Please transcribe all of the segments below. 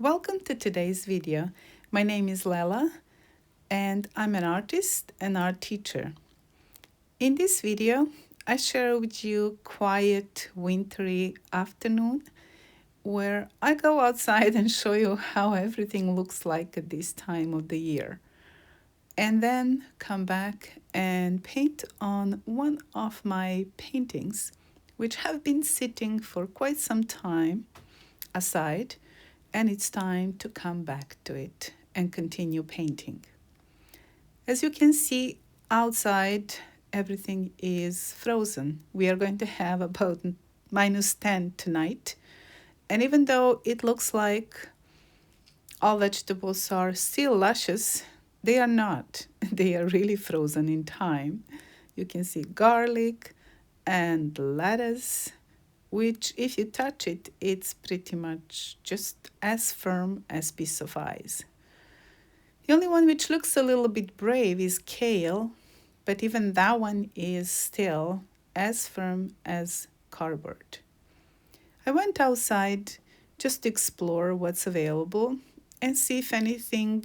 Welcome to today's video. My name is Lela and I'm an artist and art teacher. In this video, I share with you quiet wintry afternoon where I go outside and show you how everything looks like at this time of the year. And then come back and paint on one of my paintings, which have been sitting for quite some time aside, and it's time to come back to it and continue painting. As you can see outside, everything is frozen. We are going to have about -10 tonight. And even though it looks like all vegetables are still luscious, they are not. They are really frozen in time. You can see garlic and lettuce, which if you touch it, it's pretty much just as firm as a piece of ice. The only one which looks a little bit brave is kale, but even that one is still as firm as cardboard. I went outside just to explore what's available and see if anything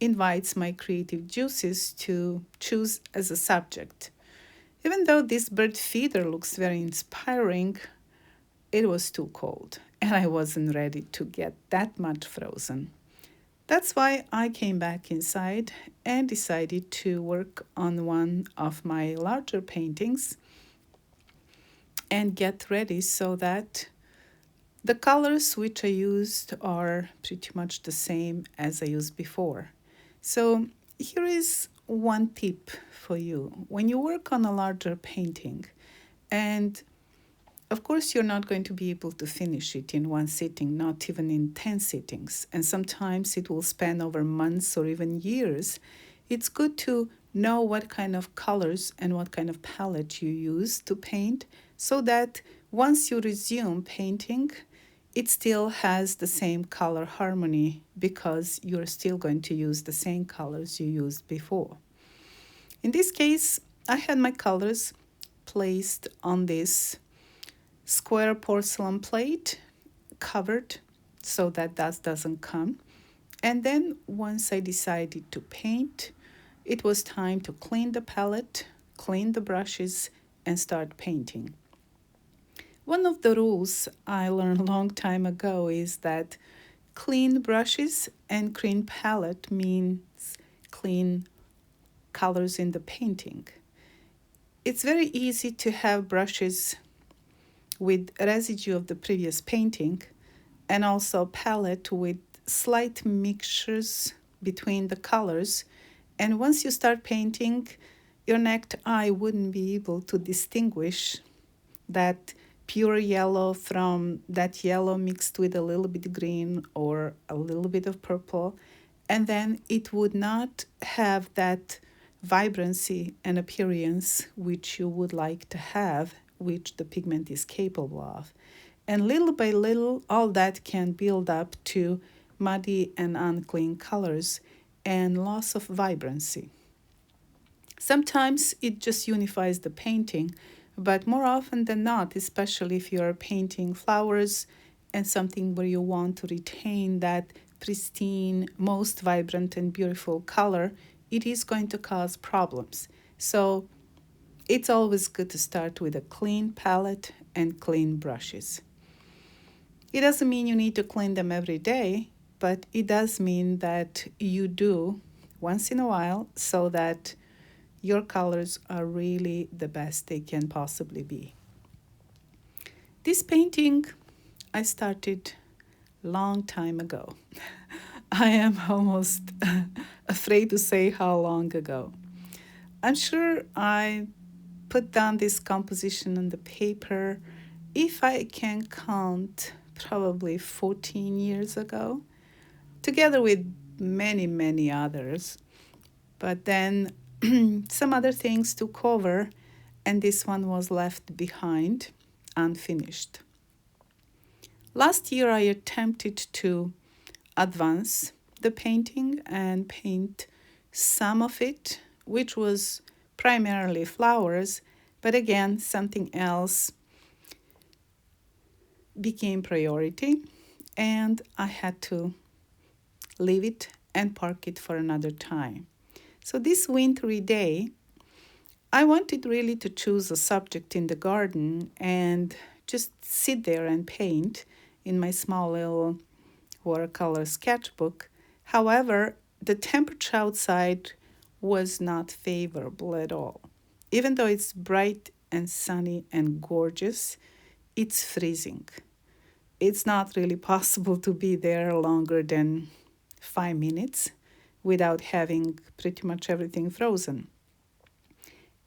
invites my creative juices to choose as a subject. Even though this bird feeder looks very inspiring, it was too cold and I wasn't ready to get that much frozen. That's why I came back inside and decided to work on one of my larger paintings and get ready so that the colors which I used are pretty much the same as I used before. So here is one tip for you. When you work on a larger painting, and of course, you're not going to be able to finish it in one sitting, not even in 10 sittings. And sometimes it will span over months or even years. It's good to know what kind of colors and what kind of palette you use to paint so that once you resume painting, it still has the same color harmony because you're still going to use the same colors you used before. In this case, I had my colors placed on this square porcelain plate covered so that dust doesn't come. And then once I decided to paint, it was time to clean the palette, clean the brushes, and start painting. One of the rules I learned a long time ago is that clean brushes and clean palette means clean colors in the painting. It's very easy to have brushes with residue of the previous painting and also palette with slight mixtures between the colors. And once you start painting, your naked eye wouldn't be able to distinguish that pure yellow from that yellow mixed with a little bit green or a little bit of purple. And then it would not have that vibrancy and appearance which you would like to have, which the pigment is capable of. And little by little, all that can build up to muddy and unclean colors and loss of vibrancy. Sometimes it just unifies the painting, but more often than not, especially if you are painting flowers and something where you want to retain that pristine, most vibrant and beautiful color, it is going to cause problems. So it's always good to start with a clean palette and clean brushes. It doesn't mean you need to clean them every day, but it does mean that you do once in a while so that your colors are really the best they can possibly be. This painting I started long time ago. I am almost afraid to say how long ago. I'm sure I put down this composition on the paper, if I can count, probably 14 years ago, together with many others. But then some other things took over, and this one was left behind, unfinished. Last year, I attempted to advance the painting and paint some of it, which was primarily flowers, but again, something else became priority, and I had to leave it and park it for another time. So this wintry day, I wanted really to choose a subject in the garden and just sit there and paint in my small little watercolor sketchbook. However, the temperature outside was not favorable at all. Even though it's bright and sunny and gorgeous, it's freezing. It's not really possible to be there longer than 5 minutes without having pretty much everything frozen.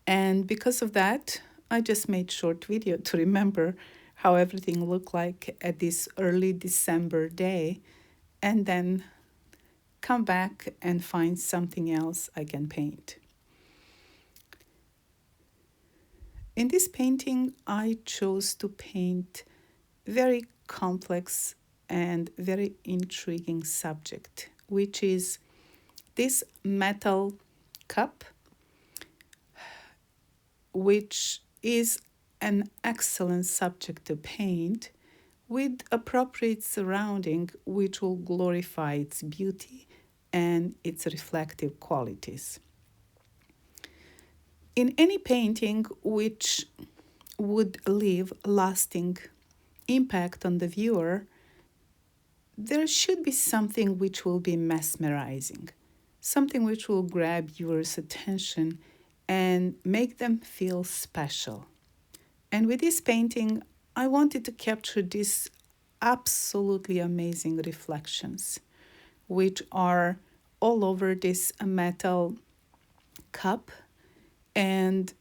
And because of that, I just made short video to remember how everything looked like at this early December day, and then come back and find something else I can paint. In this painting, I chose to paint very complex and very intriguing subject, which is this metal cup, which is an excellent subject to paint with appropriate surrounding, which will glorify its beauty and its reflective qualities. In any painting which would leave lasting impact on the viewer, there should be something which will be mesmerizing, something which will grab viewers' attention and make them feel special. And with this painting, I wanted to capture these absolutely amazing reflections, which are all over this metal cup. And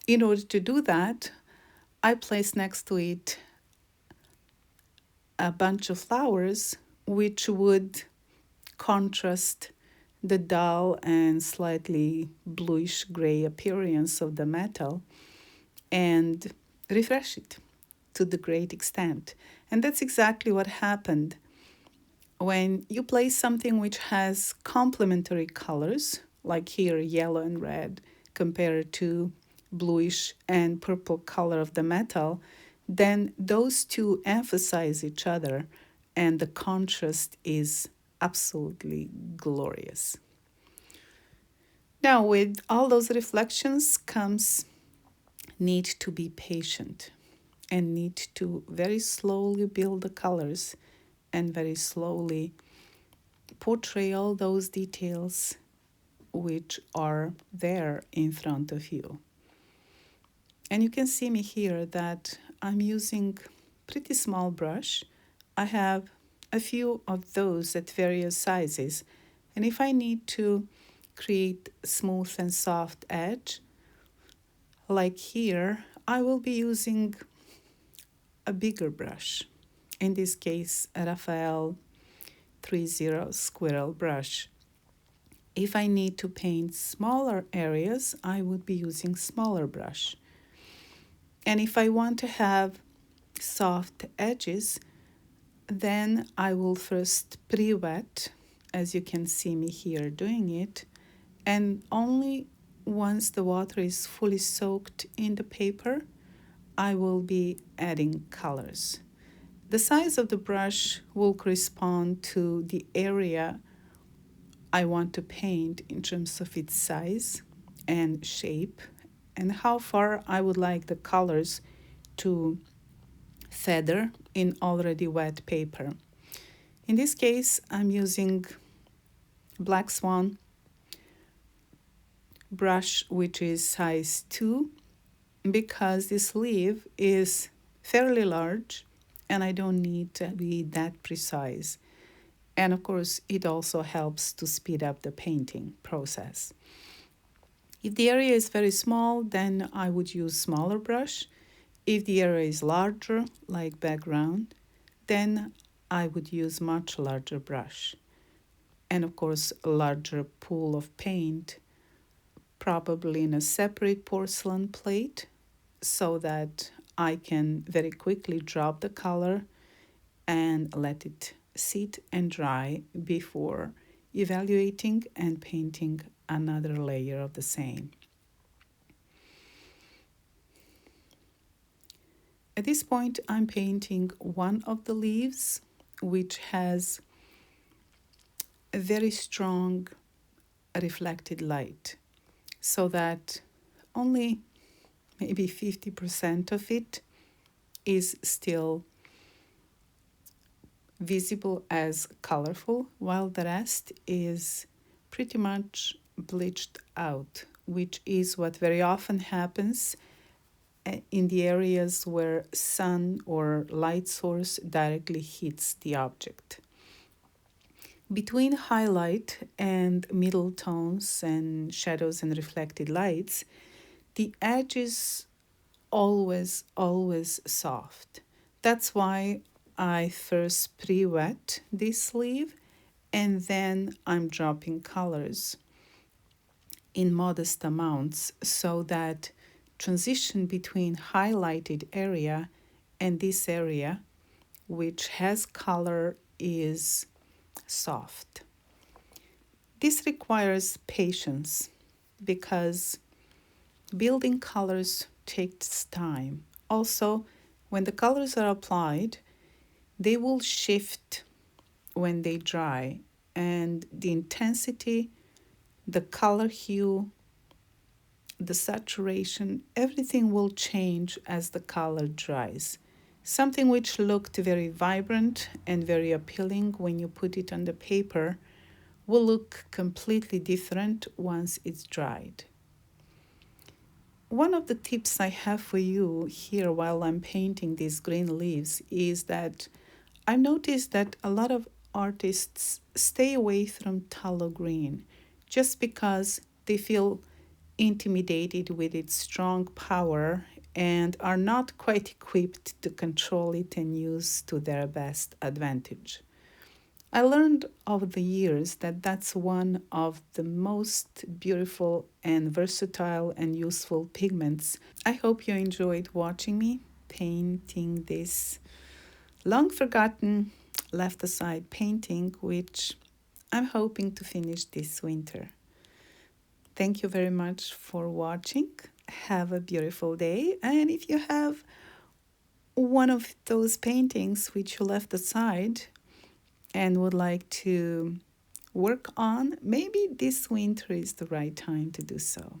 in order to do that, I placed next to it a bunch of flowers which would contrast the dull and slightly bluish gray appearance of the metal and refresh it to the great extent. And that's exactly what happened. When you place something which has complementary colors, like here yellow and red compared to bluish and purple color of the metal, then those two emphasize each other and the contrast is absolutely glorious. Now, with all those reflections comes need to be patient and need to very slowly build the colors and very slowly portray all those details which are there in front of you. And you can see me here that I'm using pretty small brush. I have a few of those at various sizes. And if I need to create smooth and soft edge, like here, I will be using a bigger brush. In this case, a Raphael 30 squirrel brush. If I need to paint smaller areas, I would be using smaller brush. And if I want to have soft edges, then I will first pre-wet, as you can see me here doing it, and only once the water is fully soaked in the paper, I will be adding colors. The size of the brush will correspond to the area I want to paint in terms of its size and shape and how far I would like the colors to feather in already wet paper. In this case, I'm using Black Swan brush, which is size 2, because this sleeve is fairly large and I don't need to be that precise. And of course, it also helps to speed up the painting process. If the area is very small, then I would use smaller brush. If the area is larger, like background, then I would use much larger brush. And of course, a larger pool of paint, probably in a separate porcelain plate, so that I can very quickly drop the color and let it sit and dry before evaluating and painting another layer of the same. At this point, I'm painting one of the leaves, which has a very strong reflected light so that only maybe 50% of it is still visible as colorful, while the rest is pretty much bleached out, which is what very often happens in the areas where sun or light source directly hits the object. Between highlight and middle tones and shadows and reflected lights, the edge is always soft. That's why I first pre-wet this sleeve and then I'm dropping colors in modest amounts so that transition between highlighted area and this area which has color is soft. This requires patience because building colors takes time. Also, when the colors are applied, they will shift when they dry, and the intensity, the color hue, the saturation, everything will change as the color dries. Something which looked very vibrant and very appealing when you put it on the paper will look completely different once it's dried. One of the tips I have for you here while I'm painting these green leaves is that I've noticed that a lot of artists stay away from tallow green just because they feel intimidated with its strong power and are not quite equipped to control it and use to their best advantage. I learned over the years that that's one of the most beautiful and versatile and useful pigments. I hope you enjoyed watching me painting this long forgotten, left aside painting, which I'm hoping to finish this winter. Thank you very much for watching. Have a beautiful day. And if you have one of those paintings which you left aside and would like to work on, maybe this winter is the right time to do so.